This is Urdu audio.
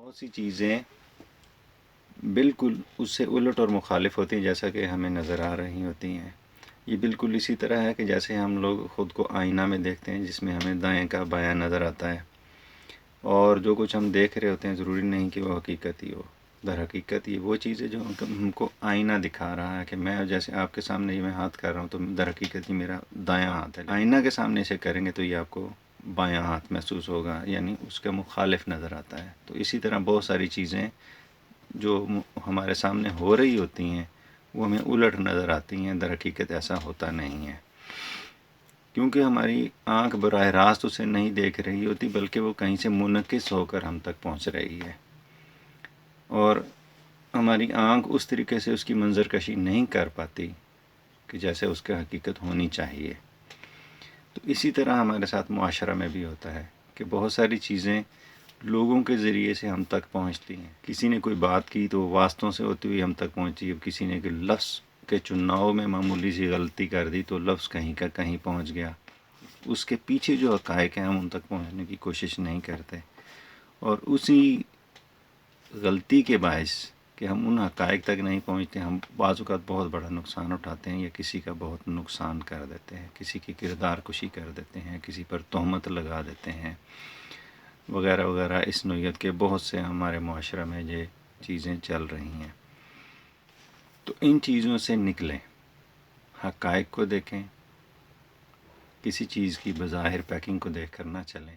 بہت سی چیزیں بالکل اس سے الٹ اور مخالف ہوتی ہیں جیسا کہ ہمیں نظر آ رہی ہوتی ہیں۔ یہ بالکل اسی طرح ہے کہ جیسے ہم لوگ خود کو آئینہ میں دیکھتے ہیں جس میں ہمیں دائیں کا بایاں نظر آتا ہے، اور جو کچھ ہم دیکھ رہے ہوتے ہیں ضروری نہیں کہ وہ حقیقت ہی ہو۔ در حقیقت یہ وہ چیز ہے جو ہم کو آئینہ دکھا رہا ہے کہ میں جیسے آپ کے سامنے یہ میں ہاتھ کر رہا ہوں تو در حقیقت یہ میرا دایاں ہاتھ ہے، آئینہ کے سامنے سے کریں گے تو یہ آپ کو بایاں ہاتھ محسوس ہوگا، یعنی اس کا مخالف نظر آتا ہے۔ تو اسی طرح بہت ساری چیزیں جو ہمارے سامنے ہو رہی ہوتی ہیں وہ ہمیں الٹ نظر آتی ہیں، در حقیقت ایسا ہوتا نہیں ہے، کیونکہ ہماری آنکھ براہ راست اسے نہیں دیکھ رہی ہوتی بلکہ وہ کہیں سے منعکس ہو کر ہم تک پہنچ رہی ہے، اور ہماری آنکھ اس طریقے سے اس کی منظر کشی نہیں کر پاتی کہ جیسے اس کا حقیقت ہونی چاہیے۔ تو اسی طرح ہمارے ساتھ معاشرہ میں بھی ہوتا ہے کہ بہت ساری چیزیں لوگوں کے ذریعے سے ہم تک پہنچتی ہیں۔ کسی نے کوئی بات کی تو واسطوں سے ہوتی ہوئی ہم تک پہنچی، اب کسی نے کہ لفظ کے چناؤ میں معمولی سی غلطی کر دی تو لفظ کہیں کا کہیں پہنچ گیا۔ اس کے پیچھے جو حقائق ہیں ہم ان تک پہنچنے کی کوشش نہیں کرتے، اور اسی غلطی کے باعث کہ ہم ان حقائق تک نہیں پہنچتے، ہم بعض اوقات بہت بڑا نقصان اٹھاتے ہیں یا کسی کا بہت نقصان کر دیتے ہیں، کسی کی کردار کشی کر دیتے ہیں، کسی پر تہمت لگا دیتے ہیں، وغیرہ وغیرہ۔ اس نوعیت کے بہت سے ہمارے معاشرہ میں یہ چیزیں چل رہی ہیں۔ تو ان چیزوں سے نکلیں، حقائق کو دیکھیں، کسی چیز کی بظاہر پیکنگ کو دیکھ کر نہ چلیں۔